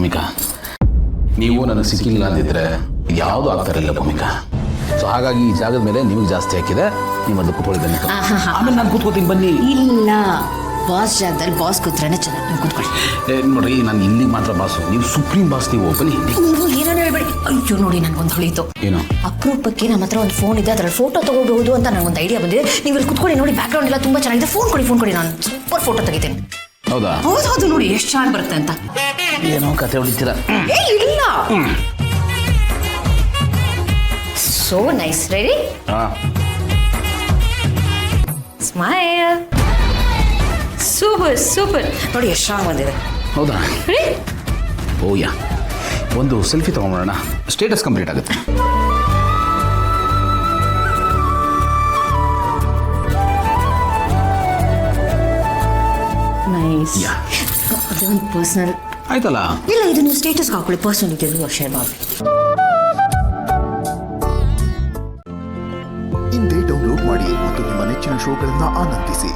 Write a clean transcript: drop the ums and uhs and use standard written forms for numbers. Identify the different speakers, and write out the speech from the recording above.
Speaker 1: ಭೂಮಿಕಾ. ನೀವು ನನಗೆ ಸಿಕ್ಕಿಲ್ಲ ಅಂದಿದ್ರೆ ಯಾವುದು ಆಗ್ತಾರಿಲ್ಲ ಭೂಮಿಕಾ. ಸೊ ಹಾಗಾಗಿ ಈ ಜಾಗದ ಮೇಲೆ ನಿಮಗೆ ಜಾಸ್ತಿ ಹಾಕಿದೆ. ನೀವು ಅದು ಕೂತ್ಕೊಳ್ಳಿ, ಆಮೇಲೆ ನಾನು ಕೂತ್ಕೋತೀನಿ ಬನ್ನಿ.
Speaker 2: ಇಲ್ಲ, ಬಾಸ್ ಜಾಗದಲ್ಲಿ ಬಾಸ್ ಕೂತ್ರೇನೆ ಚೆನ್ನಾಗಿ. ನೀವು ಕೂತ್ಕೊಳ್ಳಿ.
Speaker 1: ನೋಡ್ರಿ, ನಾನು ಇಲ್ಲಿಗೆ ಮಾತ್ರ ಬಾಸು, ನೀವು ಸುಪ್ರೀಂ ಬಾಸ್. ನೀವು ಬನ್ನಿ.
Speaker 2: ನೀವು ಏನೇನು ಹೇಳ್ಬೇಡಿ. ಅಯ್ಯೋ ನೋಡಿ, ನನಗೊಂದು ಹೊಳಿತು.
Speaker 1: ಏನು?
Speaker 2: ಅಪರೂಪಕ್ಕೆ ನಮ್ಮ ಹತ್ರ ಒಂದು ಫೋನ್ ಇದೆ, ಅದರಲ್ಲಿ ಫೋಟೋ ತಗೋಬಹುದು ಅಂತ ನನಗೊಂದು ಐಡಿಯಾ ಬಂದಿದೆ. ನೀವು ಇಲ್ಲಿ ಕೂತ್ಕೊಳ್ಳಿ. ನೋಡಿ, ಬ್ಯಾಕ್ ಗ್ರೌಂಡ್ ಎಲ್ಲ ತುಂಬಾ ಚೆನ್ನಾಗಿದೆ. ಫೋನ್ ಕೊಡಿ, ನಾನು ಸೂಪರ್ ಫೋಟೋ ತೆಗಿತೀನಿ.
Speaker 1: ಹೌದಾ?
Speaker 2: ಹೌದು, ನೋಡಿ ಎಷ್ಟು ಚೆನ್ನಾಗಿ ಬರುತ್ತೆ ಅಂತ.
Speaker 1: ಏನೋ ಕತೆ ಹೊಡಿತೀರಾ?
Speaker 2: ಇಲ್ಲ, so nice. Ready? Smile. Super ನೋಡಿ, ಎಷ್ಟು ಚೆನ್ನಾಗಿ ಬಂದಿದೆ.
Speaker 1: ಹೌದಾ? ಓ ಯಾ, ಒಂದು ಸೆಲ್ಫಿ ತಗೊಂಡ್ಬಿಡೋಣ, ಸ್ಟೇಟಸ್ ಕಂಪ್ಲೀಟ್ ಆಗುತ್ತೆ.
Speaker 2: ನೈಸ್. ಅದೇ ಒಂದು ಪರ್ಸನಲ್
Speaker 1: ಆಯ್ತಲ್ಲ?
Speaker 2: ಇಲ್ಲ, ಇದು ನೀವು ಸ್ಟೇಟಸ್ಗೆ ಹಾಕೊಳ್ಳಿ. ಪರ್ಸನಲ್ ಇದೆಲ್ಲ ಶೇರ್ ಮಾಡಿ.
Speaker 3: ಇಂದೇ ಡೌನ್ಲೋಡ್ ಮಾಡಿ ಮತ್ತು ನಿಮ್ಮ ನೆಚ್ಚಿನ ಶೋಗಳನ್ನು ಆನಂದಿಸಿ.